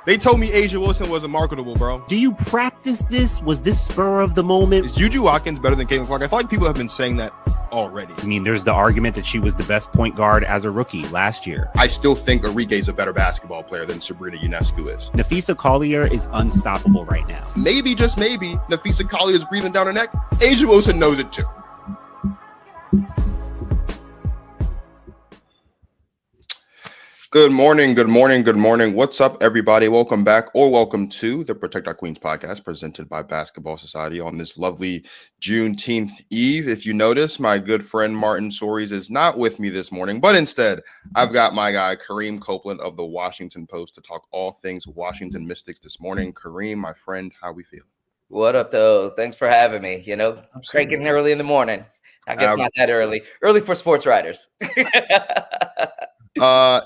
They told me Asia Wilson wasn't marketable, bro. Do you practice this? Was this spur of the moment? Is Juju Watkins better than Caitlin Clark? I feel like people have been saying that already. I mean, there's the argument that she was the best point guard as a rookie last year. I still think Arike is a better basketball player than Sabrina Ionescu is. Napheesa Collier is unstoppable right now. Maybe, just maybe, Napheesa Collier is breathing down her neck. Asia Wilson knows it too. Good morning. What's up, everybody? Welcome back or welcome to the Protect Our Queens podcast presented by Basketball Society on this lovely Juneteenth Eve. If you notice, my good friend Martin Soares is not with me this morning, but instead, I've got my guy Kareem Copeland of the Washington Post to talk all things Washington Mystics this morning. Kareem, my friend, how we feeling? What up, though? Thanks for having me. Cranking early in the morning. I guess not that early. Early for sports writers.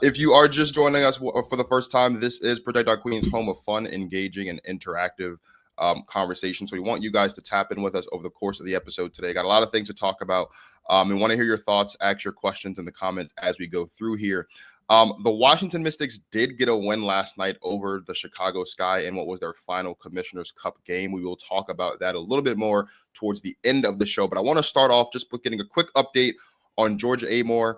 If you are just joining us for the first time, this is Protect Our Queens, home of fun, engaging, and interactive conversation. So we want you guys to tap in with us over the course of the episode today. Got a lot of things to talk about and want to hear your thoughts, ask your questions in the comments as we go through here. The Washington Mystics did get a win last night over the Chicago Sky in what was their final Commissioner's Cup game. We will talk about that a little bit more towards the end of the show, but I want to start off just with getting a quick update on Georgia Amoore.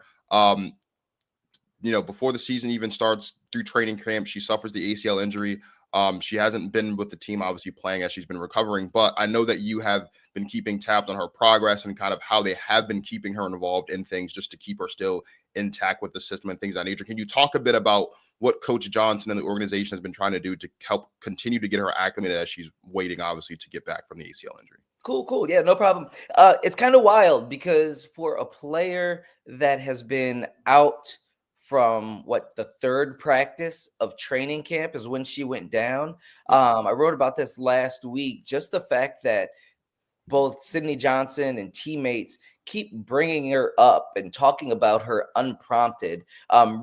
Before the season even starts through training camp, she suffers the ACL injury. She hasn't been with the team, obviously, playing as she's been recovering. But I know that you have been keeping tabs on her progress and kind of how they have been keeping her involved in things just to keep her still intact with the system and things of that nature. Can you talk a bit about what Coach Johnson and the organization has been trying to do to help continue to get her acclimated as she's waiting, obviously, to get back from the ACL injury? Cool. Yeah, no problem. It's kind of wild because for a player that has been out from the third practice of training camp is when she went down. I wrote about this last week, just the fact that both Sydney Johnson and teammates keep bringing her up and talking about her unprompted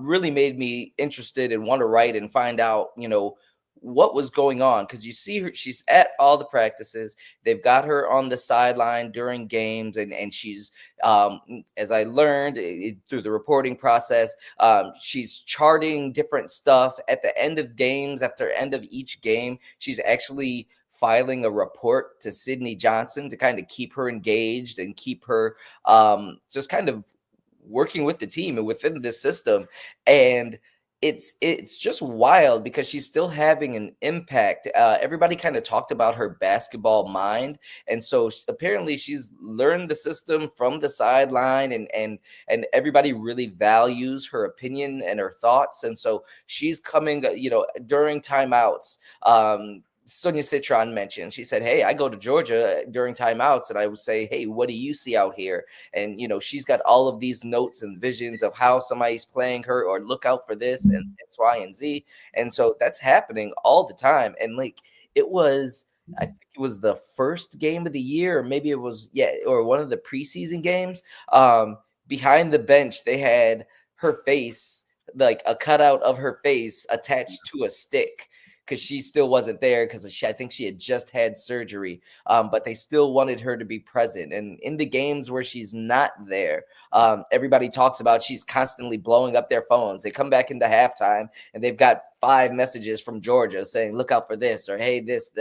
really made me interested and want to write and find out, what was going on, because you see her, she's at all the practices. They've got her on the sideline during games, and she's as I learned through the reporting process, she's charting different stuff at the end of games. After end of each game, she's actually filing a report to Sydney Johnson to kind of keep her engaged and keep her just kind of working with the team and within the system. And it's just wild because she's still having an impact. Everybody kind of talked about her basketball mind, and so apparently she's learned the system from the sideline, and everybody really values her opinion and her thoughts. And so she's coming, during timeouts. Sonia Citron mentioned, she said, hey, I go to Georgia during timeouts and I would say, hey, what do you see out here? And, she's got all of these notes and visions of how somebody's playing her, or look out for this and X, Y, and Z. And so that's happening all the time. And I think it was the first game of the year, or maybe it was, or one of the preseason games. Behind the bench, they had her face, like a cutout of her face attached to a stick, because she still wasn't there, because I think she had just had surgery, but they still wanted her to be present. And in the games where she's not there, everybody talks about she's constantly blowing up their phones. They come back into halftime and they've got 5 messages from Georgia saying, look out for this, or hey, this,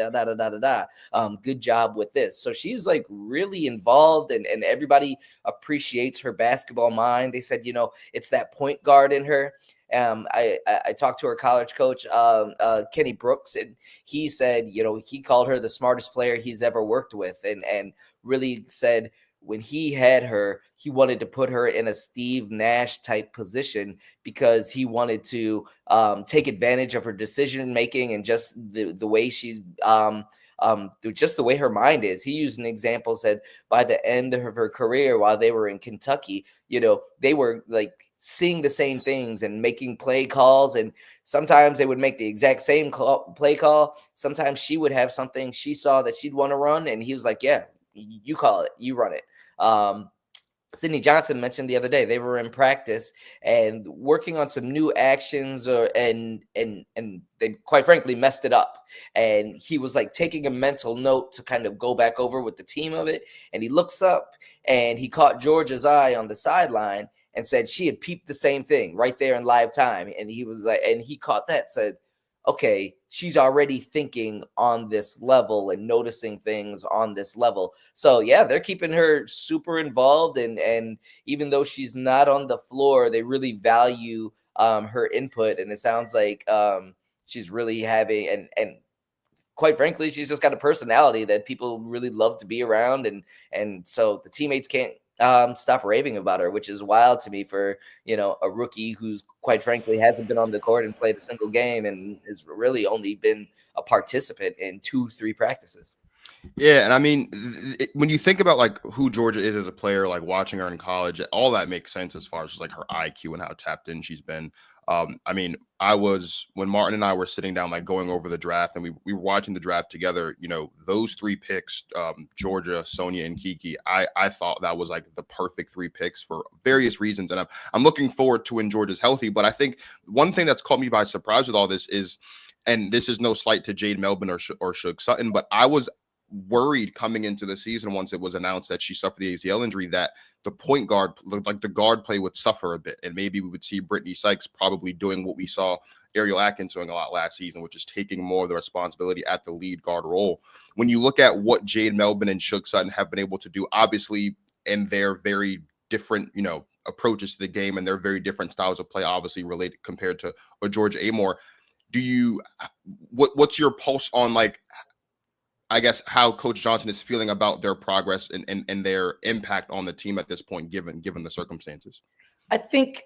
good job with this. So she's really involved, and everybody appreciates her basketball mind. They said, it's that point guard in her. I talked to her college coach, Kenny Brooks, and he said, he called her the smartest player he's ever worked with, and really said when he had her, he wanted to put her in a Steve Nash type position because he wanted to take advantage of her decision making and just the way she's just the way her mind is. He used an example, said by the end of her career, while they were in Kentucky, they were seeing the same things and making play calls, and sometimes they would make the exact same play call. Sometimes she would have something she saw that she'd want to run, and he was like, yeah, you call it, you run it. Sydney Johnson mentioned the other day they were in practice and working on some new actions, and they quite frankly messed it up. And he was taking a mental note to kind of go back over with the team of it. And he looks up and he caught Georgia's eye on the sideline and said she had peeped the same thing right there in live time. And he was and he caught that, said, okay, she's already thinking on this level and noticing things on this level. So yeah, they're keeping her super involved, and even though she's not on the floor, they really value her input, and it sounds like she's really having and quite frankly, she's just got a personality that people really love to be around, and so the teammates can't stop raving about her, which is wild to me for a rookie who's quite frankly hasn't been on the court and played a single game and has really only been a participant in 2-3 practices. Yeah, and I mean, when you think about like who Georgia is as a player, like watching her in college, all that makes sense as far as just like her IQ and how tapped in she's been. I mean, I was when Martin and I were sitting down, like going over the draft, and we were watching the draft together. You know, those three picks, Georgia, Sonia, and Kiki. I thought that was like the perfect three picks for various reasons, and I'm looking forward to when Georgia's healthy. But I think one thing that's caught me by surprise with all this is, and this is no slight to Jade Melvin or Shug Sutton, but I was worried coming into the season once it was announced that she suffered the ACL injury that the point guard, like the guard play, would suffer a bit, and maybe we would see Brittany Sykes probably doing what we saw Ariel Atkins doing a lot last season, which is taking more of the responsibility at the lead guard role. When you look at what Jade Melvin and Shug Sutton have been able to do, obviously in their very different, approaches to the game and their very different styles of play, obviously related compared to a Georgia Amore, what's your pulse on, like, I guess, how Coach Johnson is feeling about their progress and their impact on the team at this point, given the circumstances? I think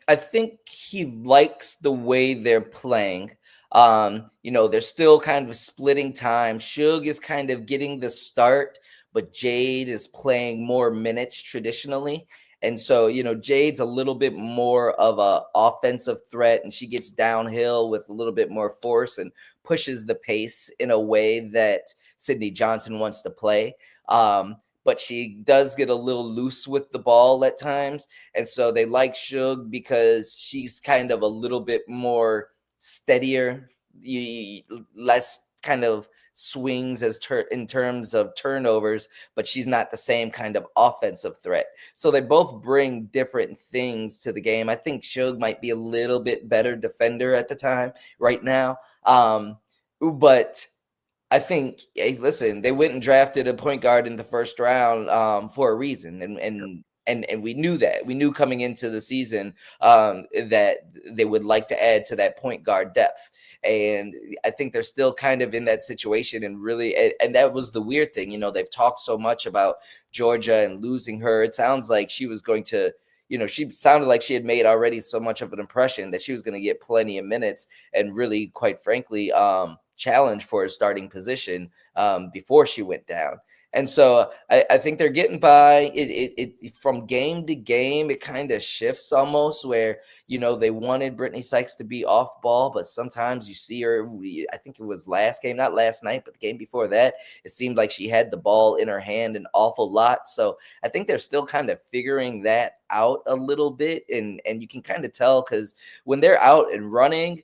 he likes the way they're playing. They're still kind of splitting time. Shug is kind of getting the start, but Jade is playing more minutes traditionally. And so, Jade's a little bit more of a offensive threat, and she gets downhill with a little bit more force and pushes the pace in a way that Sydney Johnson wants to play. But she does get a little loose with the ball at times. And so they like Shug because she's kind of a little bit more steadier, less kind of swings in terms of turnovers, but she's not the same kind of offensive threat. So they both bring different things to the game. I think Shug might be a little bit better defender at the time right now. But I think, hey, listen, they went and drafted a point guard in the first round for a reason, and we knew that. We knew coming into the season that they would like to add to that point guard depth. And I think they're still kind of in that situation, and really, and that was the weird thing. They've talked so much about Georgia and losing her. It sounds like she was going to, she sounded like she had made already so much of an impression that she was going to get plenty of minutes and really, quite frankly, challenge for a starting position before she went down. And so I think they're getting by. It from game to game, it kind of shifts almost where, they wanted Brittany Sykes to be off ball, but sometimes you see her, I think it was last game, not last night, but the game before that, it seemed like she had the ball in her hand an awful lot. So I think they're still kind of figuring that out a little bit. And you can kind of tell because when they're out and running,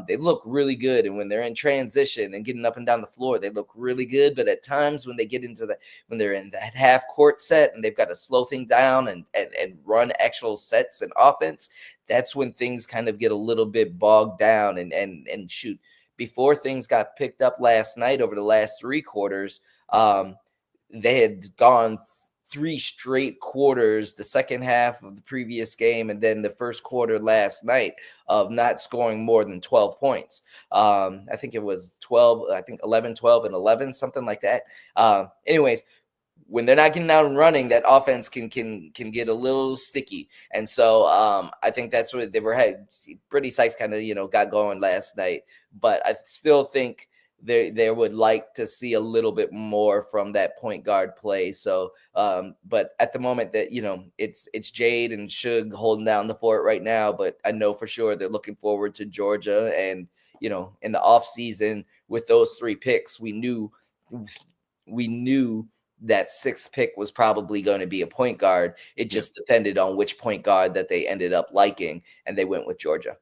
they look really good. And when they're in transition and getting up and down the floor, they look really good. But at times when they get into when they're in that half court set and they've got to slow things down and run actual sets and offense, that's when things kind of get a little bit bogged down and shoot. Before things got picked up last night over the last 3 quarters, they had gone 3 straight quarters, the second half of the previous game, and then the first quarter last night of not scoring more than 12 points. I think it was 11, 12, and 11, something like that. Anyways, when they're not getting out and running, that offense can get a little sticky. And so I think that's what they were had. Brittany Sykes kind of, got going last night, but I still think they would like to see a little bit more from that point guard play. So, but at the moment that, it's Jade and Shug holding down the fort right now, but I know for sure they're looking forward to Georgia. And, in the off season with those 3 picks, we knew that 6th pick was probably going to be a point guard. It just depended on which point guard that they ended up liking, and they went with Georgia.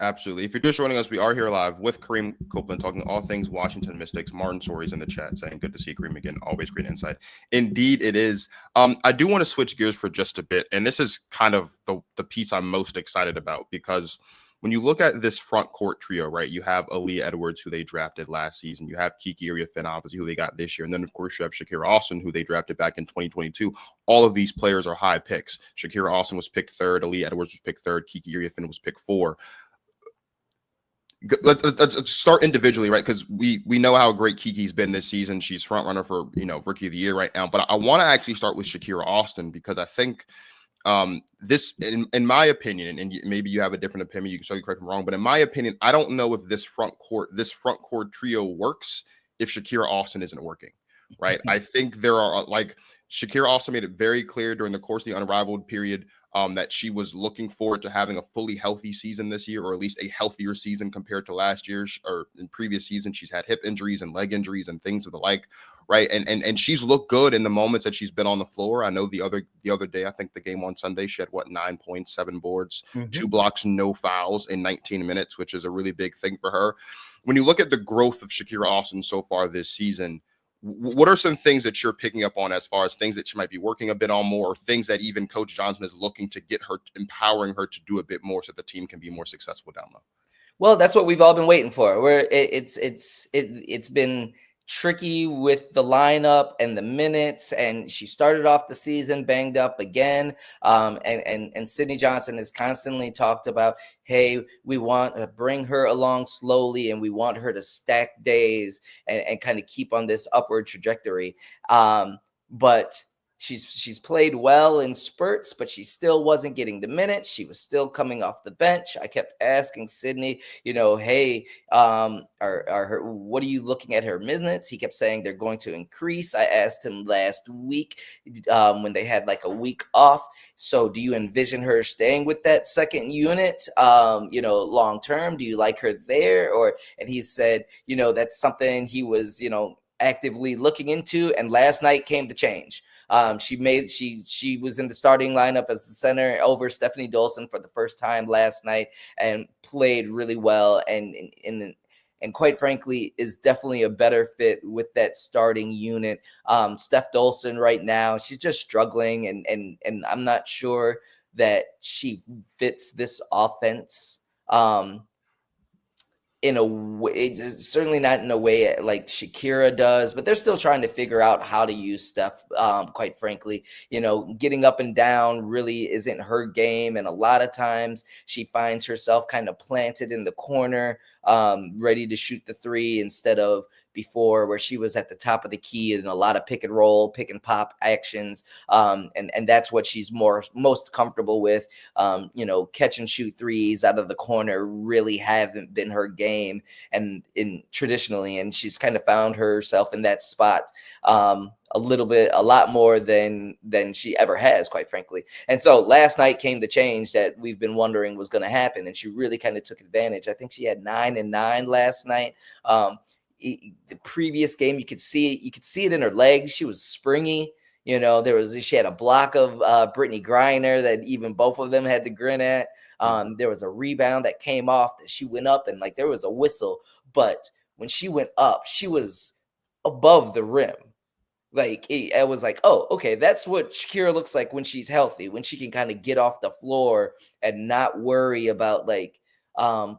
Absolutely. If you're just joining us, we are here live with Kareem Copeland talking all things Washington Mystics. Martin Story's in the chat saying, good to see Kareem again. Always great insight. Indeed, it is. I do want to switch gears for just a bit. And this is kind of the piece I'm most excited about, because when you look at this front court trio, right, you have Aaliyah Edwards, who they drafted last season. You have Kiki Iriafen, obviously, who they got this year. And then, of course, you have Shakira Austin, who they drafted back in 2022. All of these players are high picks. Shakira Austin was picked 3rd. Aaliyah Edwards was picked 3rd. Kiki Iriafen was picked 4. Let's start individually, right? Because we know how great Kiki's been this season. She's front runner for, rookie of the year right now. But I want to actually start with Shakira Austin, because I think this, in my opinion, and maybe you have a different opinion, you can certainly correct me wrong, but in my opinion, I don't know if this front court trio works if Shakira Austin isn't working, right? I think there are, like, Shakira Austin made it very clear during the course of the unrivaled period that she was looking forward to having a fully healthy season this year, or at least a healthier season compared to last year's or in previous seasons. She's had hip injuries and leg injuries and things of the like, right? And she's looked good in the moments that she's been on the floor. I know the other day, I think the game on Sunday, she had 9 points, 7 boards, 2 blocks, no fouls in 19 minutes, which is a really big thing for her. When you look at the growth of Shakira Austin so far this season, what are some things that you're picking up on as far as things that she might be working a bit on more, or things that even Coach Johnson is looking to get her, empowering her to do a bit more so the team can be more successful down low? Well, that's what we've all been waiting for. Where it's been tricky with the lineup and the minutes, and she started off the season banged up again. And Sydney Johnson has constantly talked about, hey, we want to bring her along slowly, and we want her to stack days and kind of keep on this upward trajectory. But she's played well in spurts, but she still wasn't getting the minutes. She was still coming off the bench. I kept asking Sydney, hey, what are you looking at her minutes? He kept saying they're going to increase. I asked him last week when they had like a week off. So do you envision her staying with that second unit, long term? Do you like her there? And he said, that's something he was, actively looking into. And last night came to change. She was in the starting lineup as the center over Stephanie Dolson for the first time last night, and played really well, and quite frankly is definitely a better fit with that starting unit. Steph Dolson right now, she's just struggling, and I'm not sure that she fits this offense in a way, certainly not in a way like Shakira does, but they're still trying to figure out how to use Steph. Quite frankly, getting up and down really isn't her game. And a lot of times she finds herself kind of planted in the corner, ready to shoot the 3 instead of before, where she was at the top of the key and a lot of pick and roll, pick and pop actions. And that's what she's most comfortable with. Catch and shoot 3s out of the corner really haven't been her game, and traditionally, and she's kind of found herself in that spot a lot more than she ever has, quite frankly. And so last night came the change that we've been wondering was going to happen, and she really kind of took advantage. I think she had 9 and 9 last night. The previous game, you could see it in her legs. She was springy. She had a block of Brittany Griner that even both of them had to grin at. There was a rebound that came off that she went up, and like there was a whistle, but when she went up, she was above the rim. Like I was like, oh, okay, that's what Shakira looks like when she's healthy, when she can kind of get off the floor and not worry about like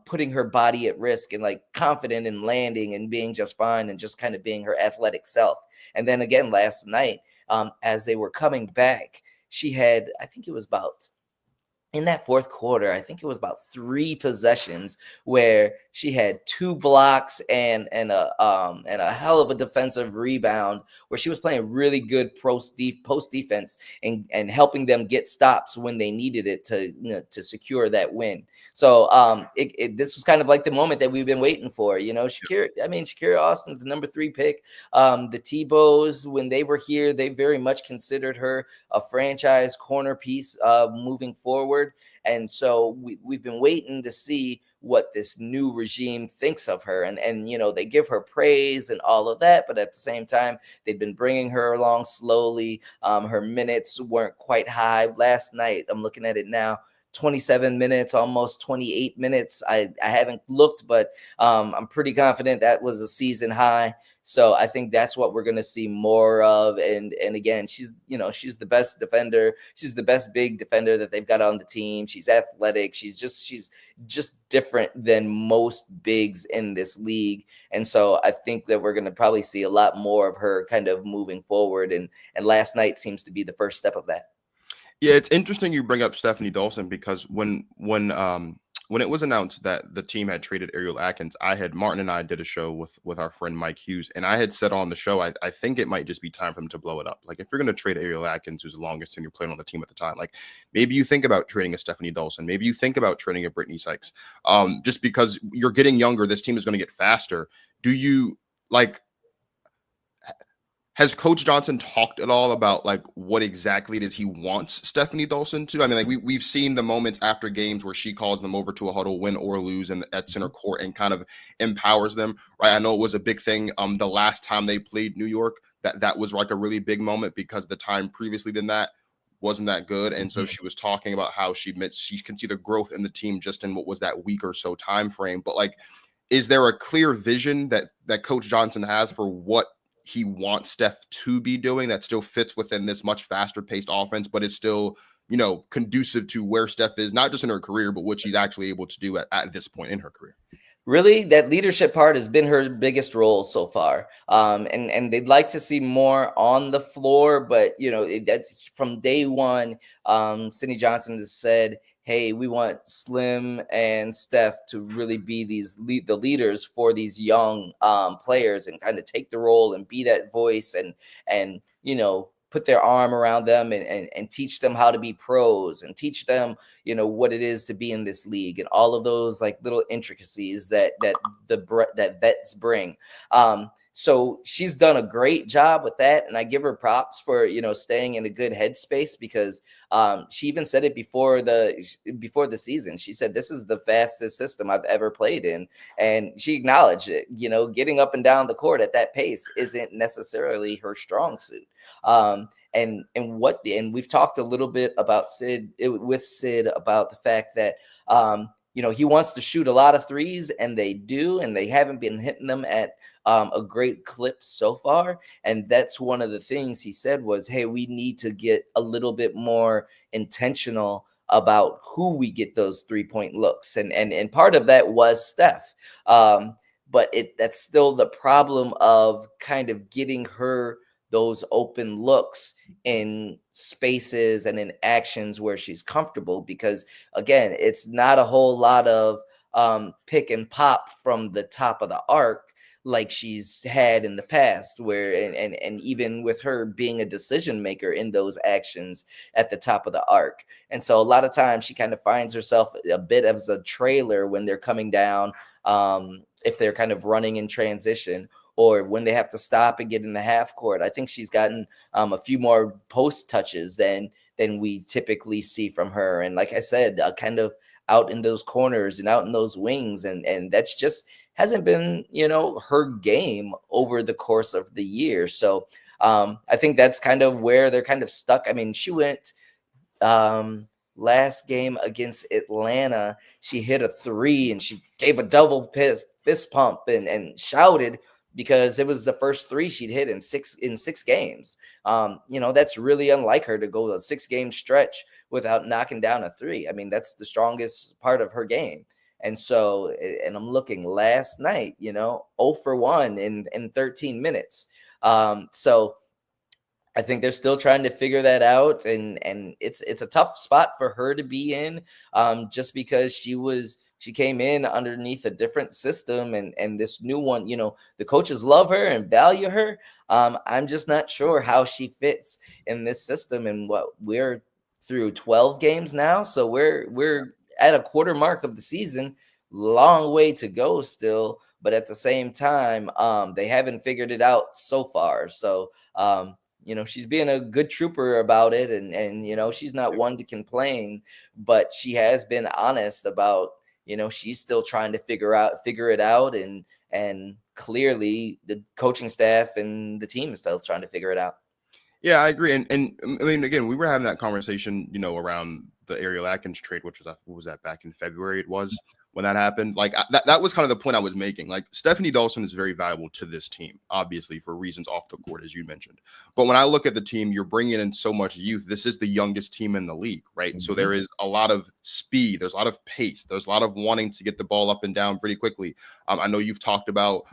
putting her body at risk, and like confident in landing and being just fine and just kind of being her athletic self. And then again last night, as they were coming back, she had, I think it was about, in that fourth quarter, I think it was about 3 possessions where she had 2 blocks and a hell of a defensive rebound, where she was playing really good post defense and helping them get stops when they needed it to secure that win. So this was kind of like the moment that we've been waiting for. Shakira Austin's the number 3 pick. The Tebows, when they were here, they very much considered her a franchise corner piece moving forward. And so we've been waiting to see what this new regime thinks of her. And they give her praise and all of that. But at the same time, they've been bringing her along slowly. Her minutes weren't quite high. Last night, I'm looking at it now, 27 minutes, almost 28 minutes. I haven't looked, but I'm pretty confident that was a season high. So I think that's what we're going to see more of. And again, she's the best defender. She's the best big defender that they've got on the team. She's athletic. She's just different than most bigs in this league. And so I think that we're going to probably see a lot more of her kind of moving forward. And last night seems to be the first step of that. Yeah, it's interesting you bring up Stephanie Dawson, because when it was announced that the team had traded Ariel Atkins, Martin and I did a show with our friend Mike Hughes, and I had said on the show, I think it might just be time for them to blow it up. Like, if you're going to trade Ariel Atkins, who's the longest tenured player on the team at the time, like, maybe you think about trading a Stephanie Dawson, maybe you think about trading a Brittany Sykes, just because you're getting younger, this team is going to get faster. Do you like? Has Coach Johnson talked at all about like what exactly it is he wants Stephanie Dawson to? I mean, like we've seen the moments after games where she calls them over to a huddle, win or lose, and at center court, and kind of empowers them, right? I know it was a big thing the last time they played New York, that was like a really big moment, because the time previously than that wasn't that good. And so she was talking about how she can see the growth in the team just in what was that week or so time frame. But like, is there a clear vision that Coach Johnson has for what he wants Steph to be doing that still fits within this much faster paced offense, but it's still, conducive to where Steph is, not just in her career, but what she's actually able to do at this point in her career? Really, that leadership part has been her biggest role so far. And they'd like to see more on the floor, but that's from day one. Cindy Johnson has said, hey, we want Slim and Steph to really be the leaders for these young players, and kind of take the role and be that voice, and put their arm around them, and teach them how to be pros, and teach them what it is to be in this league, and all of those like little intricacies that vets bring. So she's done a great job with that, and I give her props for staying in a good headspace, because she even said it before the season. She said, this is the fastest system I've ever played in, and she acknowledged it. Getting up and down the court at that pace isn't necessarily her strong suit. And we've talked a little bit about Sid about the fact that he wants to shoot a lot of threes, and they haven't been hitting them at a great clip so far. And that's one of the things he said was, hey, we need to get a little bit more intentional about who we get those 3-point looks. And part of that was Steph. But that's still the problem of kind of getting her those open looks in spaces and in actions where she's comfortable, because again, it's not a whole lot of pick and pop from the top of the arc like she's had in the past, where and even with her being a decision maker in those actions at the top of the arc. And so a lot of times she kind of finds herself a bit as a trailer when they're coming down, if they're kind of running in transition, or when they have to stop and get in the half court. I think she's gotten a few more post touches than we typically see from her. And like I said, kind of out in those corners and out in those wings. And that's just hasn't been, her game over the course of the year. So I think that's kind of where they're kind of stuck. I mean, she went last game against Atlanta, she hit a 3 and she gave a double fist pump and shouted, because it was the first 3 she'd hit in six games. That's really unlike her to go a 6-game stretch without knocking down a 3. I mean, that's the strongest part of her game. And so, and I'm looking last night, 0 for 1 in 13 minutes. So I think they're still trying to figure that out. And it's a tough spot for her to be in, just because she came in underneath a different system, and this new one, the coaches love her and value her. I'm just not sure how she fits in this system. And what we're through 12 games now. So we're at a quarter mark of the season, long way to go still. But at the same time, they haven't figured it out so far. So, she's being a good trooper about it. And she's not one to complain, but she has been honest about, she's still trying to figure it out. And clearly the coaching staff and the team is still trying to figure it out. Yeah, I agree. And I mean, again, we were having that conversation, around the Ariel Atkins trade, which was, what was that, back in February? It was when that happened. Like that was kind of the point I was making. Like Stephanie Dawson is very valuable to this team, obviously for reasons off the court, as you mentioned. But when I look at the team, you're bringing in so much youth. This is the youngest team in the league, right? So there is a lot of speed. There's a lot of pace. There's a lot of wanting to get the ball up and down pretty quickly. I know you've talked about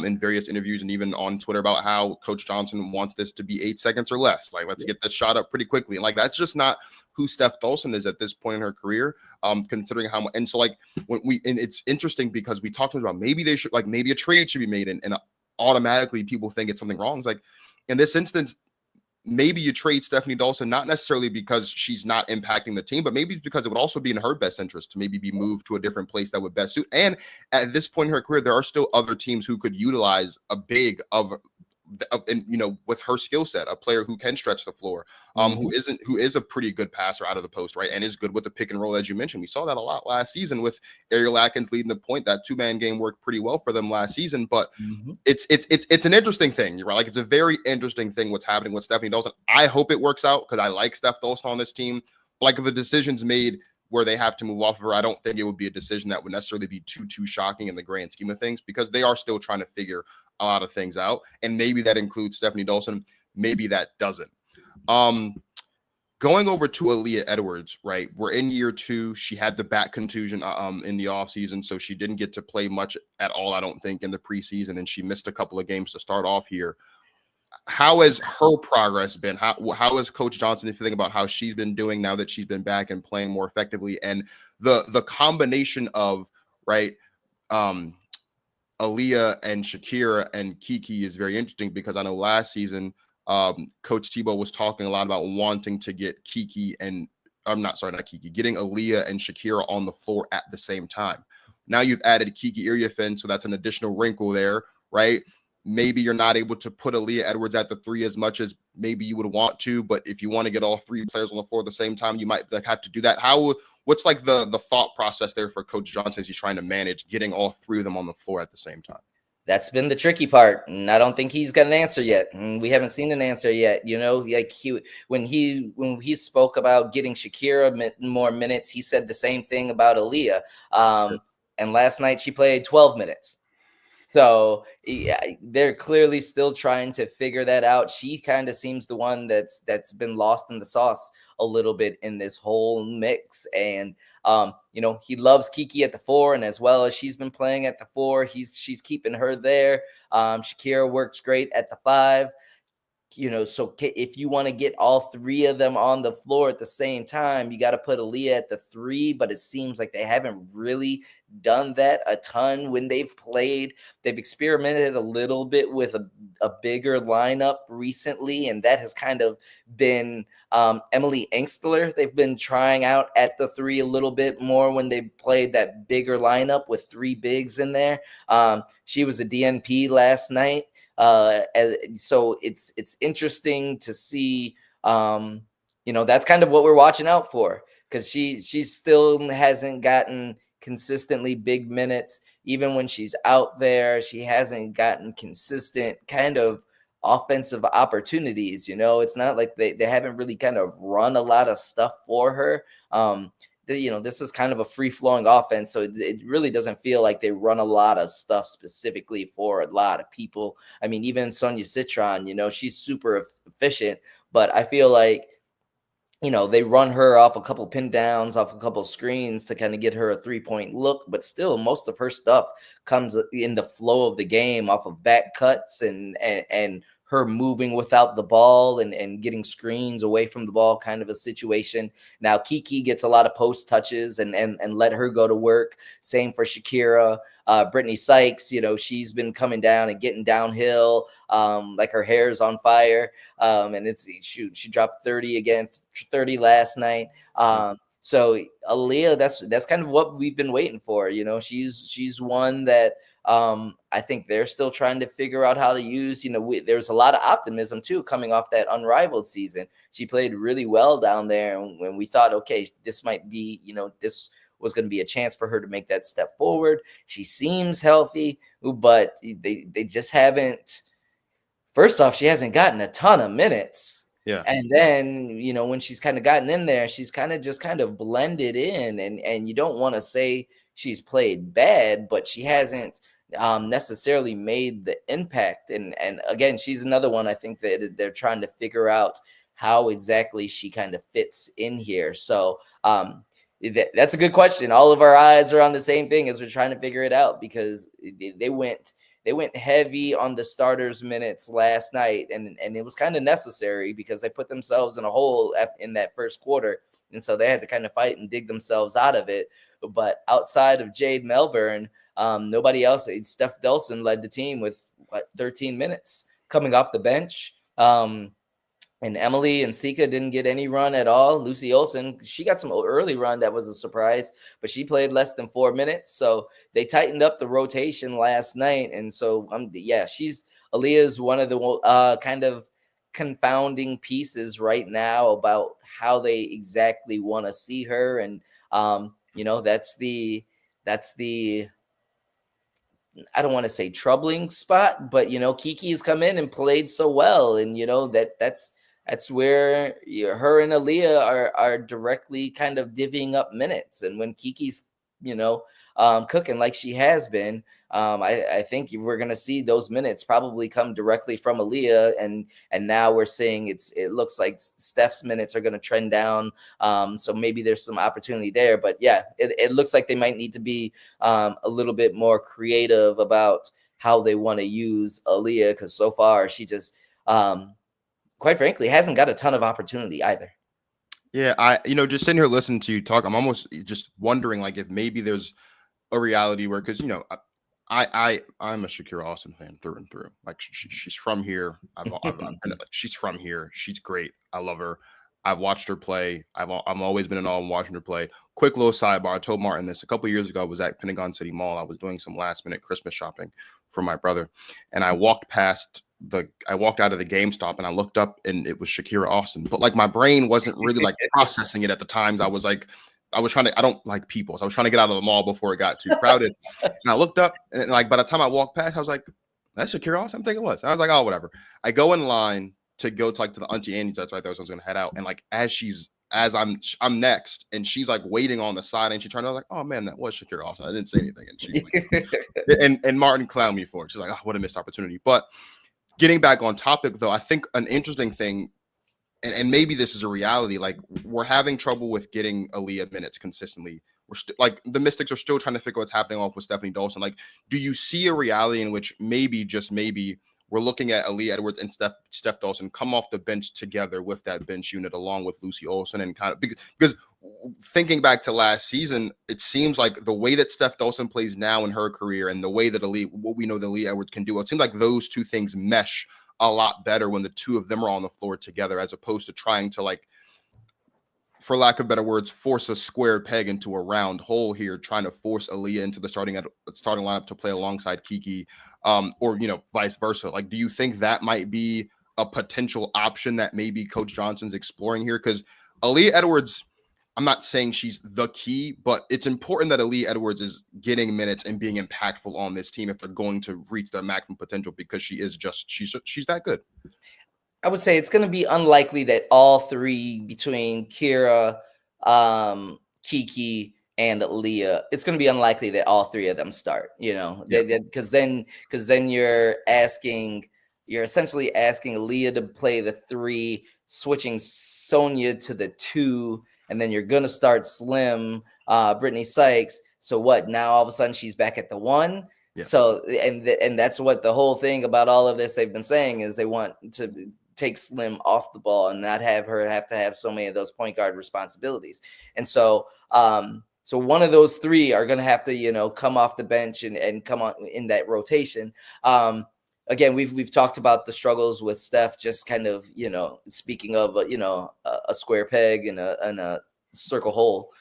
in various interviews and even on Twitter about how Coach Johnson wants this to be 8 seconds or less. Like, let's get this shot up pretty quickly. And like, that's just not who Steph Dawson is at this point in her career, considering how much. And so like and it's interesting because we talked about maybe they should, like maybe a trade should be made and automatically people think it's something wrong. It's like in this instance, maybe you trade Stephanie Dawson, not necessarily because she's not impacting the team, but maybe because it would also be in her best interest to maybe be moved to a different place that would best suit. And at this point in her career, there are still other teams who could utilize a big with her skill set, a player who can stretch the floor, who is a pretty good passer out of the post, right, and is good with the pick and roll, as you mentioned. We saw that a lot last season with Ariel Atkins leading the point. That 2-man game worked pretty well for them last season, but it's an interesting thing, right? Like it's a very interesting thing what's happening with Stephanie Dawson. I hope it works out because I like Steph Dawson on this team. But like if the decision's made where they have to move off of her, I don't think it would be a decision that would necessarily be too shocking in the grand scheme of things because they are still trying to figure a lot of things out. And maybe that includes Stephanie Dawson. Maybe that doesn't. Going over to Aaliyah Edwards, right? We're in year 2. She had the back contusion in the offseason, so she didn't get to play much at all, I don't think, in the preseason, and she missed a couple of games to start off here. How has her progress been? How has Coach Johnson, if you think about how she's been doing now that she's been back and playing more effectively, and the combination of, right, Aaliyah and Shakira and Kiki is very interesting because I know last season Coach Tebow was talking a lot about wanting to get Kiki and not Kiki, getting Aaliyah and Shakira on the floor at the same time. Now you've added Kiki Iriafen, so that's an additional wrinkle there, right? Maybe you're not able to put Aaliyah Edwards at the 3 as much as maybe you would want to, but if you want to get all 3 players on the floor at the same time, you might have to do that. What's like the thought process there for Coach Johnson as he's trying to manage getting all 3 of them on the floor at the same time? That's been the tricky part, and I don't think he's got an answer yet. We haven't seen an answer yet. Like when he spoke about getting Shakira more minutes, he said the same thing about Aaliyah. And last night she played 12 minutes. So yeah, they're clearly still trying to figure that out. She kind of seems the one that's been lost in the sauce a little bit in this whole mix. And he loves Kiki at the 4, and as well as she's been playing at the 4, she's keeping her there. Shakira works great at the 5. So if you want to get all 3 of them on the floor at the same time, you got to put Aaliyah at the 3, but it seems like they haven't really done that a ton when they've played. They've experimented a little bit with a bigger lineup recently, and that has kind of been Emily Engstler. They've been trying out at the 3 a little bit more when they played that bigger lineup with 3 bigs in there. She was a DNP last night. So it's interesting to see, that's kind of what we're watching out for, because she still hasn't gotten consistently big minutes. Even when she's out there, she hasn't gotten consistent kind of offensive opportunities. It's not like they haven't really kind of run a lot of stuff for her. This is kind of a free-flowing offense, so it really doesn't feel like they run a lot of stuff specifically for a lot of people. I mean, even Sonia Citron, she's super efficient, but I feel like, they run her off a couple pin downs, off a couple screens to kind of get her a 3-point look, but still most of her stuff comes in the flow of the game off of back cuts and her moving without the ball and getting screens away from the ball, kind of a situation. Now Kiki gets a lot of post touches and let her go to work. Same for Shakira. Brittany Sykes, she's been coming down and getting downhill, like her hair's on fire. And she dropped 30 last night. So Aaliyah, that's kind of what we've been waiting for. She's one that I think they're still trying to figure out how to use. There's a lot of optimism too coming off that Unrivaled season. She played really well down there, and when we thought, okay, this might be, this was going to be a chance for her to make that step forward. She seems healthy, but they just haven't. First off, she hasn't gotten a ton of minutes. Yeah. And then, when she's kind of gotten in there, she's kind of blended in, and you don't want to say she's played bad, but she hasn't necessarily made the impact. And again, she's another one I think that they're trying to figure out how exactly she kind of fits in here. So that's a good question. All of our eyes are on the same thing as we're trying to figure it out, because they went heavy on the starters minutes last night, and it was kind of necessary because they put themselves in a hole in that first quarter, and so they had to kind of fight and dig themselves out of it. But outside of Jade Melbourne, nobody else. Steph Dolson led the team with 13 minutes coming off the bench. And Emily and Sika didn't get any run at all. Lucy Olsen, she got some early run that was a surprise, but she played less than 4 minutes. So they tightened up the rotation last night. And so, Aaliyah's one of the kind of confounding pieces right now about how they exactly want to see her. And, that's the I don't want to say troubling spot, but Kiki's come in and played so well, and that's where her and Aaliyah are directly kind of divvying up minutes. And when Kiki's cooking like she has been, I think we're going to see those minutes probably come directly from Aaliyah, and now we're seeing it looks like Steph's minutes are going to trend down, so maybe there's some opportunity there. But yeah, it looks like they might need to be a little bit more creative about how they want to use Aaliyah, because so far she just quite frankly hasn't got a ton of opportunity either. Yeah, just sitting here listening to you talk, I'm almost just wondering, like, if maybe there's a reality where, because I'm a Shakira Austin fan through and through. Like, she's from here. She's from here. She's great. I love her. I've watched her play. I've always been in awe of watching her play. Quick little sidebar. I told Martin this a couple of years ago. I was at Pentagon City Mall. I was doing some last minute Christmas shopping for my brother, and I walked out of the GameStop and I looked up and it was Shakira Austin, but like my brain wasn't really like processing it at the time. I was trying to, I don't like people. So I was trying to get out of the mall before it got too crowded. And I looked up and like, by the time I walked past, I was like, that's Shakira Austin. I think it was. And I was like, oh, whatever. I go in line to go to the Auntie Annie's that's right there. So I was going to head out. And like, as I'm next and she's like waiting on the side and she turned, I was like, oh man, that was Shakira Austin. I didn't say anything. And she and Martin clowned me for it. She's like, oh, what a missed opportunity. But getting back on topic, though, I think an interesting thing, and maybe this is a reality, like we're having trouble with getting Aaliyah minutes consistently. We're like the Mystics are still trying to figure what's happening off with Stephanie Dolson. Like, do you see a reality in which maybe, just maybe, we're looking at Aaliyah Edwards and Steph Dolson come off the bench together with that bench unit along with Lucy Olsen, and kind of because thinking back to last season, it seems like the way that Steph Dolson plays now in her career and the way that what we know that Aaliyah Edwards can do, it seems like those two things mesh a lot better when the two of them are on the floor together, as opposed to trying to, like, for lack of better words, force a square peg into a round hole here, trying to force Aaliyah into the starting lineup to play alongside Kiki, or vice versa. Like, do you think that might be a potential option that maybe Coach Johnson's exploring here? Because Aaliyah Edwards, I'm not saying she's the key, but it's important that Aaliyah Edwards is getting minutes and being impactful on this team if they're going to reach their maximum potential, because she's that good. I would say it's going to be unlikely that all three, between Kira, Kiki, and Aaliyah, it's going to be unlikely that all three of them start. Because then you're essentially asking Aaliyah to play the 3, switching Sonia to the 2, and then you're going to start Slim, Brittany Sykes. So what? Now all of a sudden she's back at the 1. Yeah. So and that's what the whole thing about all of this they've been saying is they want to take Slim off the ball and not have her have to have so many of those point guard responsibilities. And so so one of those 3 are going to have to come off the bench and come on in that rotation. Again, we've talked about the struggles with Steph, just kind of speaking of a square peg and a circle hole.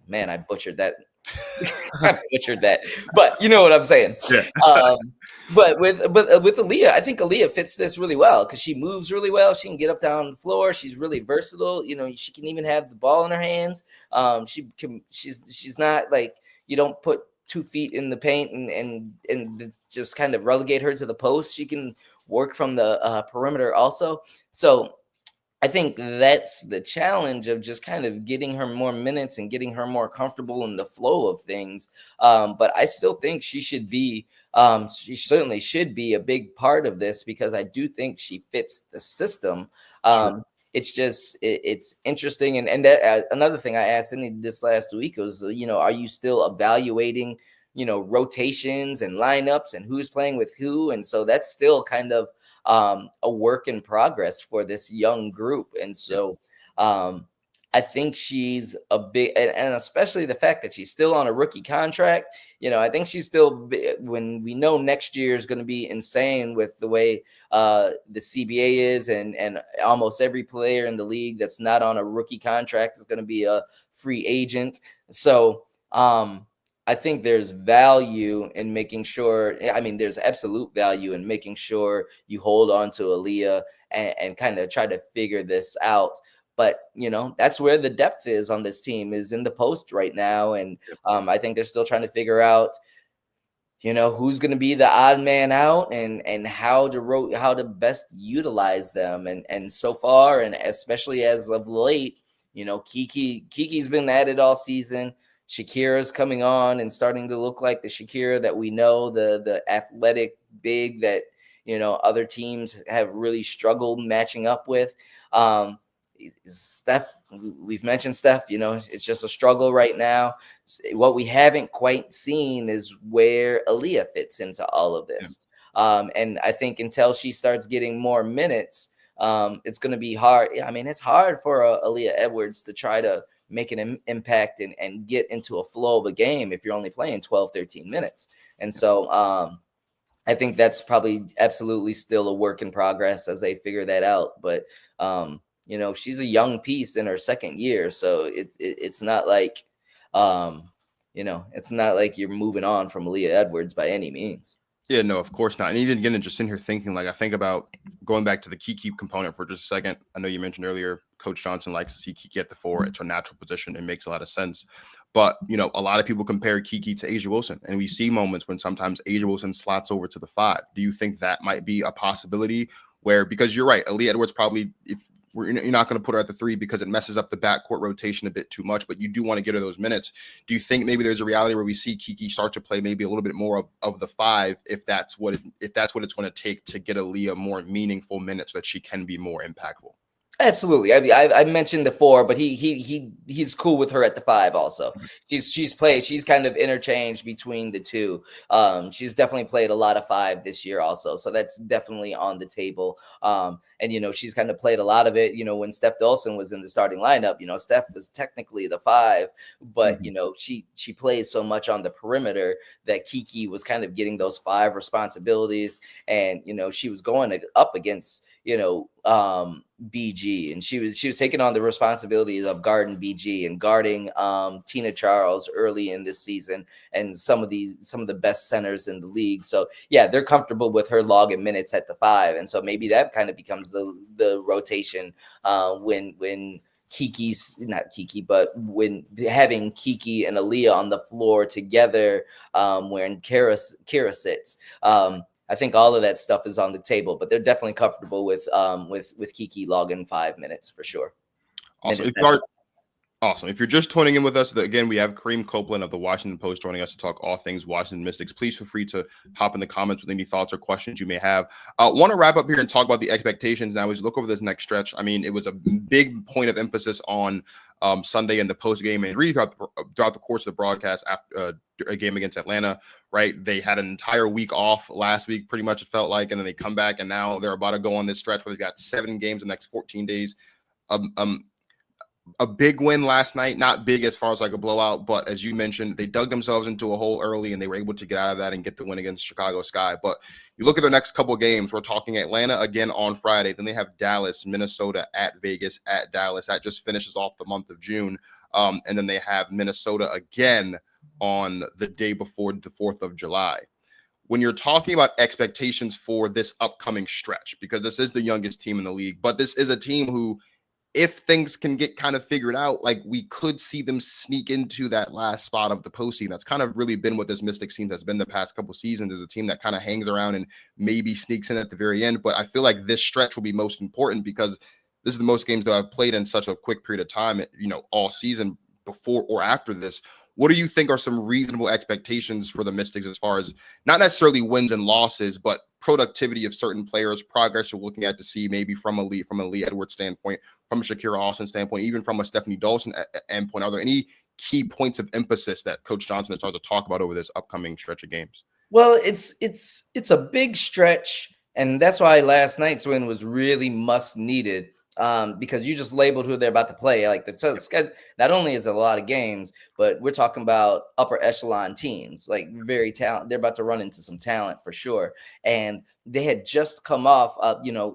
Man, I butchered that. But you know what I'm saying. Yeah. But with Aaliyah, I think Aaliyah fits this really well because she moves really well. She can get up down the floor. She's really versatile. She can even have the ball in her hands. She's not like, you don't put 2 feet in the paint and just kind of relegate her to the post. She can work from the perimeter also. So I think that's the challenge of just kind of getting her more minutes and getting her more comfortable in the flow of things. But I still think she certainly should be a big part of this because I do think she fits the system. Sure. It's just it's interesting, and that, another thing I asked Cindy this last week was, are you still evaluating, rotations and lineups and who's playing with who, and so that's still kind of a work in progress for this young group. And so I think she's a big, and especially the fact that she's still on a rookie contract. I think she's still, when we know next year is going to be insane with the way the CBA is, and almost every player in the league that's not on a rookie contract is going to be a free agent. So I think there's value in making sure, there's absolute value in making sure you hold on to Aaliyah and kind of try to figure this out. But, that's where the depth is on this team, is in the post right now. And I think they're still trying to figure out, who's going to be the odd man out and how to best utilize them. And so far, and especially as of late, Kiki's been at it all season. Shakira's coming on and starting to look like the Shakira that we know, the athletic big that, other teams have really struggled matching up with. Steph, we've mentioned Steph, it's just a struggle right now. What we haven't quite seen is where Aaliyah fits into all of this. And I think until she starts getting more minutes, it's going to be hard. It's hard for Aaliyah Edwards to try to make an impact and get into a flow of a game if you're only playing 12, 13 minutes. And so I think that's probably absolutely still a work in progress as they figure that out. But, she's a young piece in her second year. So it's not like, it's not like you're moving on from Aaliyah Edwards by any means. Yeah, no, of course not. And even again, just in here thinking, I think about going back to the Kiki component for just a second. I know you mentioned earlier, Coach Johnson likes to see Kiki at the 4. It's her natural position. It makes a lot of sense. But, a lot of people compare Kiki to A'ja Wilson, and we see moments when sometimes A'ja Wilson slots over to the 5. Do you think that might be a possibility where, because you're right, Aaliyah Edwards probably, you're not going to put her at the 3 because it messes up the backcourt rotation a bit too much, but you do want to get her those minutes. Do you think maybe there's a reality where we see Kiki start to play maybe a little bit more of the 5 if that's what it's going to take to get Aaliyah more meaningful minutes so that she can be more impactful? Absolutely. I mentioned the 4, but he's cool with her at the 5 also. She's kind of interchanged between the 2. She's definitely played a lot of 5 this year also. So that's definitely on the table. And she's kind of played a lot of it, when Steph Dawson was in the starting lineup. Steph was technically the 5, but she plays so much on the perimeter that Kiki was kind of getting those 5 responsibilities. And she was going up against BG, and she was taking on the responsibilities of guarding BG and guarding Tina Charles early in this season, and some of the best centers in the league. So yeah, they're comfortable with her logging minutes at the 5, and so maybe that kind of becomes the rotation when Kiki's not Kiki, but when having Kiki and Aaliyah on the floor together, when Kira sits. I think all of that stuff is on the table, but they're definitely comfortable with Kiki logging 5 minutes for sure. Awesome. If you're just tuning in with us, again, we have Kareem Copeland of the Washington Post joining us to talk all things Washington Mystics. Please feel free to hop in the comments with any thoughts or questions you may have. Want to wrap up here and talk about the expectations now as we look over this next stretch. It was a big point of emphasis on Sunday in the post game and really throughout the course of the broadcast after a game against Atlanta, right? They had an entire week off last week, pretty much it felt like, and then they come back and now they're about to go on this stretch where they've got 7 games in the next 14 days. A big win last night, not big as far as like a blowout, but as you mentioned, they dug themselves into a hole early and they were able to get out of that and get the win against Chicago Sky. But you look at their next couple of games, we're talking Atlanta again on Friday. Then they have Dallas, Minnesota, at Vegas, at Dallas. That just finishes off the month of June. And then they have Minnesota again on the day before the 4th of July. When you're talking about expectations for this upcoming stretch, because this is the youngest team in the league, but this is a team who, if things can get kind of figured out, like we could see them sneak into that last spot of the postseason. That's kind of really been what this Mystics team has been the past couple seasons, is a team that kind of hangs around and maybe sneaks in at the very end. But I feel like this stretch will be most important because This is the most games that I've played in such a quick period of time, all season before or after this. What do you think are some reasonable expectations for the Mystics as far as not necessarily wins and losses, but productivity of certain players, progress you're looking at to see maybe from a Lee Edwards standpoint, from a Shakira Austin standpoint, even from a Stephanie Dawson endpoint? Are there any key points of emphasis that Coach Johnson has started to talk about over this upcoming stretch of games? Well, it's a big stretch, and that's why last night's win was really much needed. Because you just labeled who they're about to play. Like schedule, not only is it a lot of games, but we're talking about upper echelon teams, like very talented. They're about to run into some talent for sure. And they had just come off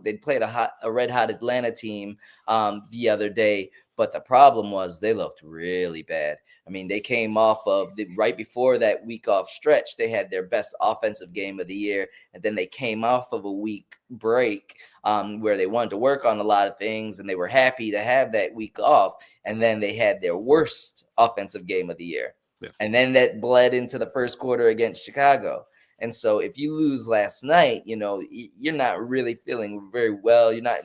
they played a red hot Atlanta team the other day, but the problem was they looked really bad. I mean, they came off of right before that week off stretch. They had their best offensive game of the year. And then they came off of a week break where they wanted to work on a lot of things. And they were happy to have that week off. And then they had their worst offensive game of the year. Yeah. And then that bled into the first quarter against Chicago. And so if you lose last night, you're not really feeling very well. You're not,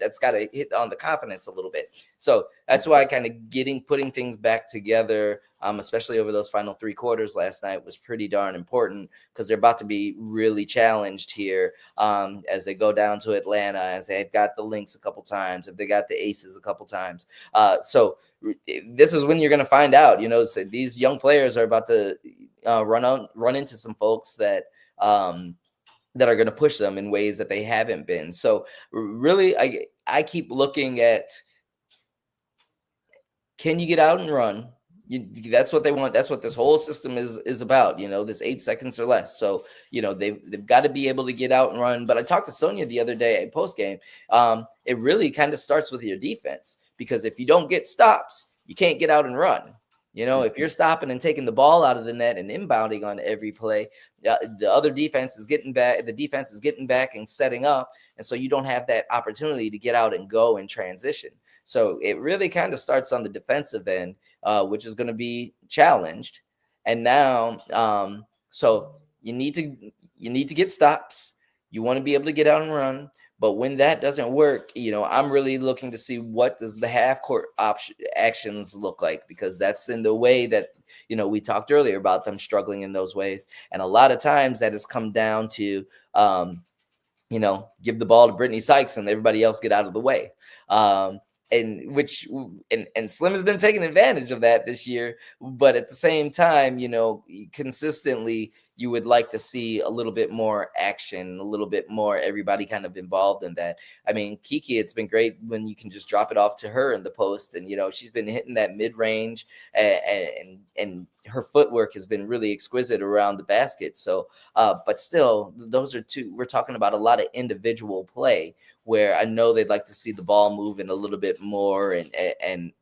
that's got to hit on the confidence a little bit. So that's why kind of putting things back together, especially over those final three quarters last night, was pretty darn important, because they're about to be really challenged here as they go down to Atlanta, as they've got the Lynx a couple times, if they got the Aces a couple times. So this is when you're going to find out, so these young players are about to run into some folks that are going to push them in ways that they haven't been. So really, I keep looking at, can you get out and run? That's what they want. That's what this whole system is about. This 8 seconds or less. So they've got to be able to get out and run. But I talked to Sonia the other day at post game. It really kind of starts with your defense, because if you don't get stops, you can't get out and run. If you're stopping and taking the ball out of the net and inbounding on every play, the other defense is getting back. The defense is getting back and setting up. And so you don't have that opportunity to get out and go and transition. So it really kind of starts on the defensive end, which is going to be challenged. And now, so you need to get stops. You want to be able to get out and run. But when that doesn't work, I'm really looking to see what does the half court actions look like, because that's in the way that, we talked earlier about them struggling in those ways. And a lot of times that has come down to, give the ball to Brittany Sykes and everybody else get out of the way. And Slim has been taking advantage of that this year. But at the same time, consistently, you would like to see a little bit more action, a little bit more everybody kind of involved in that. I mean, Kiki, it's been great when you can just drop it off to her in the post. And, she's been hitting that mid-range and her footwork has been really exquisite around the basket. So, but still, those are we're talking about a lot of individual play where I know they'd like to see the ball moving a little bit more and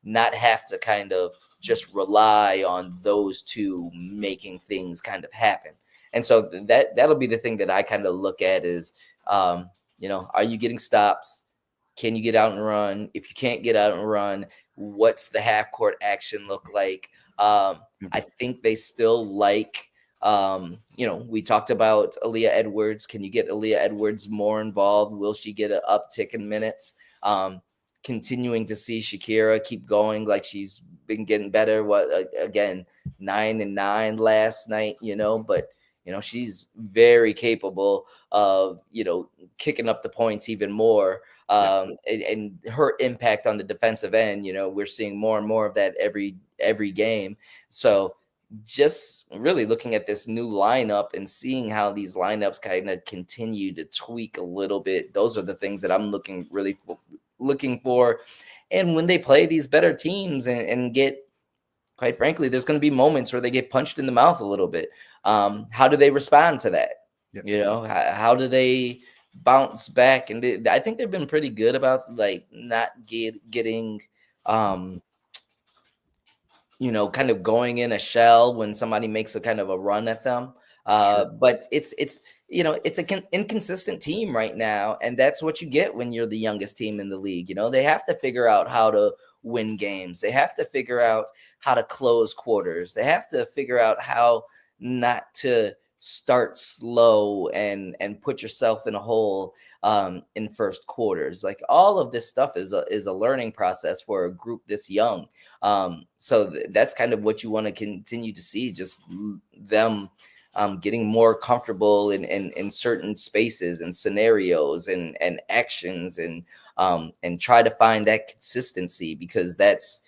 not have to kind of just rely on those two making things kind of happen. And so that'll be the thing that I kind of look at is, are you getting stops? Can you get out and run? If you can't get out and run, what's the half court action look like? I think they still like, we talked about Aaliyah Edwards. Can you get Aaliyah Edwards more involved? Will she get an uptick in minutes? Continuing to see Shakira keep going like she's been getting better. Again, 9 and 9 last night, but she's very capable of, kicking up the points even more. And her impact on the defensive end, we're seeing more and more of that every game. So just really looking at this new lineup and seeing how these lineups kind of continue to tweak a little bit. Those are the things that I'm looking for. And when they play these better teams and get, quite frankly, there's going to be moments where they get punched in the mouth a little bit. How do they respond to that? Yep. How do they bounce back? And I think they've been pretty good about like not getting, kind of going in a shell when somebody makes a kind of a run at them. Sure. But it's an inconsistent team right now. And that's what you get when you're the youngest team in the league. They have to figure out how to win games. They have to figure out how to close quarters. They have to figure out how not to start slow and put yourself in a hole in first quarters. Like all of this stuff is a learning process for a group this young. So that's kind of what you want to continue to see, just them getting more comfortable in certain spaces and scenarios and actions, and try to find that consistency, because that's,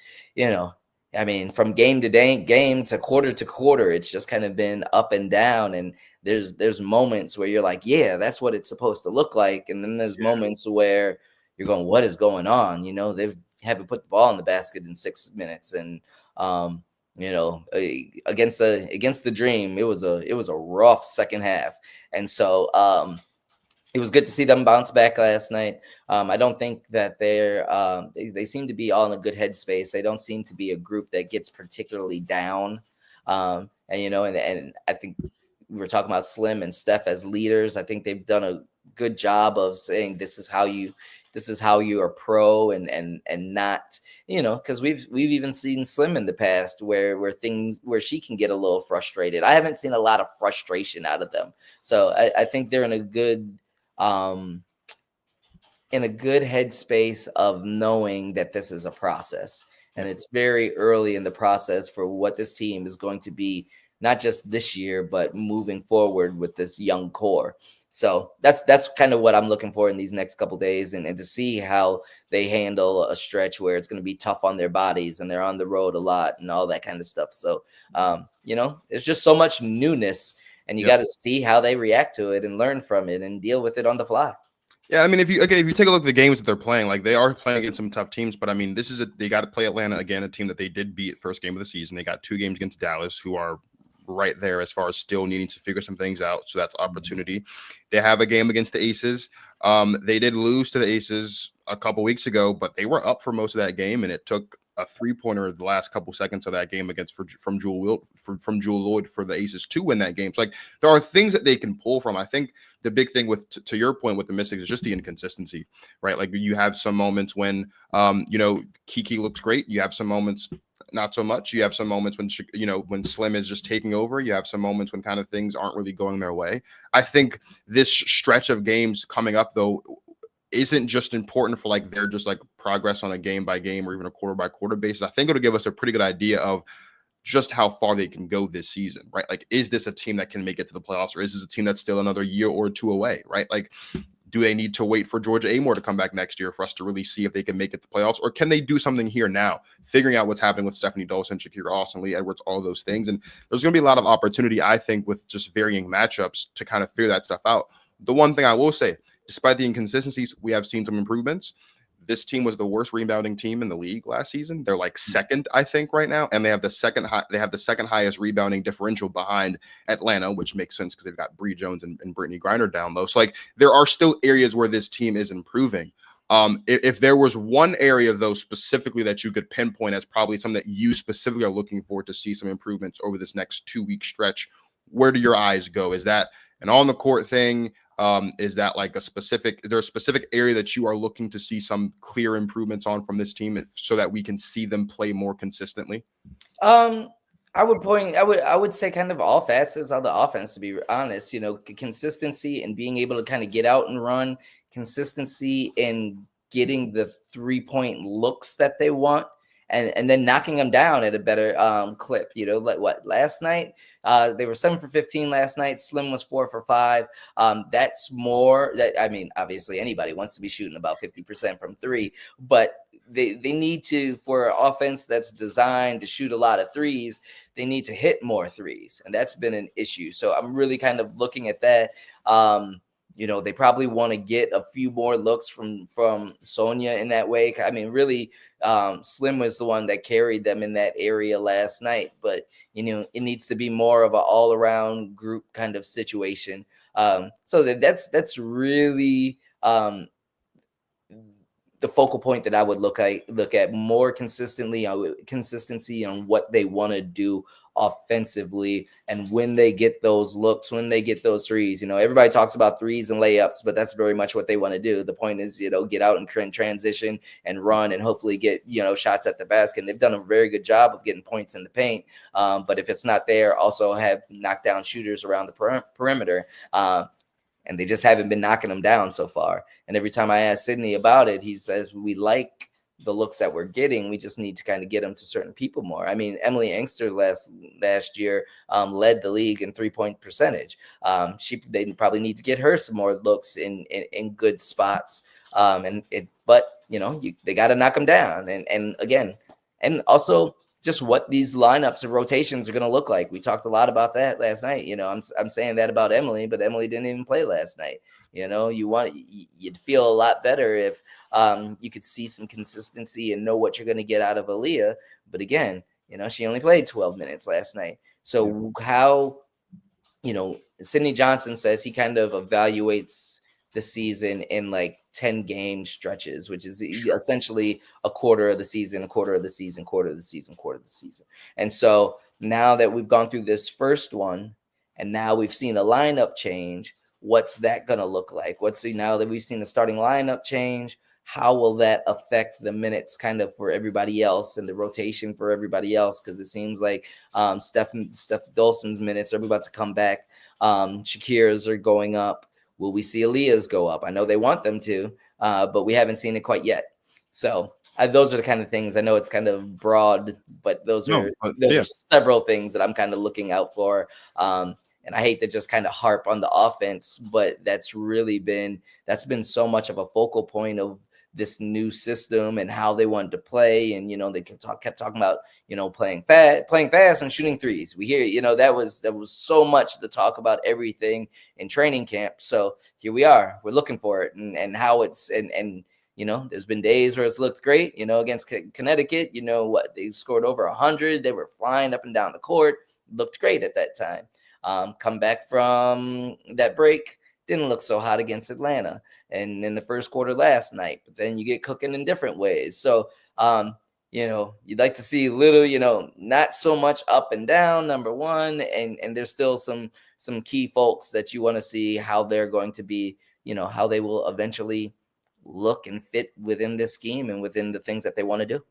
I mean, from game to game to quarter, it's just kind of been up and down. And there's moments where you're like, yeah, that's what it's supposed to look like. And then there's moments where you're going, what is going on? They haven't put the ball in the basket in 6 minutes. And, against the Dream, it was a rough second half. And so, it was good to see them bounce back last night. I don't think that they seem to be all in a good headspace. They don't seem to be a group that gets particularly down. And I think we were talking about Slim and Steph as leaders. I think they've done a good job of saying this is how you are pro, and not, because we've even seen Slim in the past where she can get a little frustrated. I haven't seen a lot of frustration out of them. So I think they're in a good headspace of knowing that this is a process, and it's very early in the process for what this team is going to be, not just this year, but moving forward with this young core. So that's kind of what I'm looking for in these next couple days, and to see how they handle a stretch where it's going to be tough on their bodies and they're on the road a lot and all that kind of stuff. So, it's just so much newness, and you got to see how they react to it and learn from it and deal with it on the fly. Yeah, I mean, if you take a look at the games that they're playing, like they are playing against some tough teams, but I mean, they got to play Atlanta again, a team that they did beat first game of the season. They got 2 games against Dallas, who are right there as far as still needing to figure some things out. So that's opportunity. They have a game against the Aces. They did lose to the Aces a couple weeks ago, but they were up for most of that game, and it took a 3-pointer the last couple seconds of that game from Jewel Lloyd for the Aces to win that game. So like there are things that they can pull from. I think the big thing to your point with the Mystics is just the inconsistency, right? Like you have some moments when Kiki looks great. You have some moments not so much. You have some moments when Slim is just taking over. You have some moments when kind of things aren't really going their way. I think this stretch of games coming up though isn't just important for like they're just like progress on a game by game or even a quarter by quarter basis. I think it'll give us a pretty good idea of just how far they can go this season, right? Like, is this a team that can make it to the playoffs, or is this a team that's still another year or 2 away, right? Like, do they need to wait for Georgia Amore to come back next year for us to really see if they can make it to the playoffs, or can they do something here now, figuring out what's happening with Stephanie Dolson, Shakira Austin, Lee Edwards, all of those things? And there's going to be a lot of opportunity, I think, with just varying matchups to kind of figure that stuff out. The one thing I will say, despite the inconsistencies, we have seen some improvements. This team was the worst rebounding team in the league last season. They're like second, I think, right now, and they have the second highest rebounding differential behind Atlanta, which makes sense because they've got Bree Jones and Brittany Griner down low. So like there are still areas where this team is improving. If there was one area though specifically that you could pinpoint as probably something that you specifically are looking for to see some improvements over this next 2-week stretch, where do your eyes go? Is that an on the court thing? Is that like is there a specific area that you are looking to see some clear improvements on from this team so that we can see them play more consistently? I would say kind of all facets of the offense, to be honest. Consistency and being able to kind of get out and run, consistency in getting the 3-point looks that they want, and then knocking them down at a better clip. Like what last night, they were 7 for 15 last night. Slim was 4 for 5. That's more. I mean, obviously anybody wants to be shooting about 50% from 3, but they need to, for an offense that's designed to shoot a lot of threes, they need to hit more threes, and that's been an issue. So I'm really kind of looking at that. They probably want to get a few more looks from Sonia in that way. I mean, really, Slim was the one that carried them in that area last night, but it needs to be more of an all-around group kind of situation. So that's really the the focal point that I would look at more consistently, consistency on what they want to do offensively, and when they get those looks, when they get those threes. Everybody talks about threes and layups, but that's very much what they want to do. The point is, get out and transition and run and hopefully get, shots at the basket. And they've done a very good job of getting points in the paint. But if it's not there, also have knockdown shooters around the perimeter. And they just haven't been knocking them down so far. And every time I ask Sydney about it, he says, we like the looks that we're getting. We just need to kind of get them to certain people more. I mean, Emily Engster last year led the league in 3-point percentage. They probably need to get her some more looks in good spots. But they got to knock them down. And also just what these lineups of rotations are going to look like. We talked a lot about that last night. I'm saying that about Emily, but Emily didn't even play last night. You'd feel a lot better if you could see some consistency and know what you're going to get out of Aaliyah. But again, she only played 12 minutes last night. So how, Sidney Johnson says he kind of evaluates the season in like 10 game stretches, which is essentially a quarter of the season, a quarter of the season, quarter of the season, quarter of the season. And so now that we've gone through this first one, and now we've seen a lineup change, what's that going to look like? Now that we've seen the starting lineup change, how will that affect the minutes kind of for everybody else and the rotation for everybody else? Because it seems like Steph Dolson's minutes are about to come back. Shakira's are going up. Will we see Aaliyah's go up? I know they want them to, but we haven't seen it quite yet. So those are the kind of things. I know it's kind of broad, but those are several things that I'm kind of looking out for. And I hate to just kind of harp on the offense, but that's been so much of a focal point of this new system and how they wanted to play. And, they kept talking about, playing fast and shooting threes. We hear, that was so much to talk about everything in training camp. So here we are, we're looking for it and how it's, and there's been days where it's looked great, against Connecticut, they scored over 100. They were flying up and down the court. Looked great at that time. Come back from that break, didn't look so hot against Atlanta and in the first quarter last night, but then you get cooking in different ways. So, you'd like to see little, not so much up and down, number one, and there's still some key folks that you want to see how they're going to be, how they will eventually look and fit within this scheme and within the things that they want to do.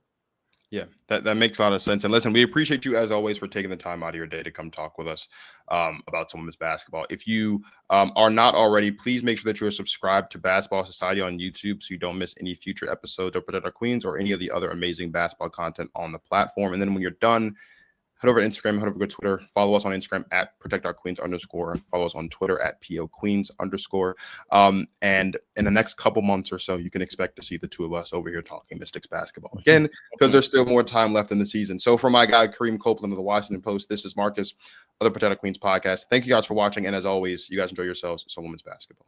Yeah, that makes a lot of sense. And listen, we appreciate you as always for taking the time out of your day to come talk with us about some women's basketball. If you are not already, please make sure that you are subscribed to Basketball Society on YouTube so you don't miss any future episodes of Protect Our Queens or any of the other amazing basketball content on the platform. And then when you're done, head over to Instagram, head over to Twitter, follow us on Instagram at @ProtectOurQueens_, follow us on Twitter at @POQueens_. And in the next couple months or so, you can expect to see the two of us over here talking Mystics basketball again, because there's still more time left in the season. So for my guy, Kareem Copeland of the Washington Post, this is Marcus of the Protect Our Queens podcast. Thank you guys for watching. And as always, you guys enjoy yourselves. So women's basketball.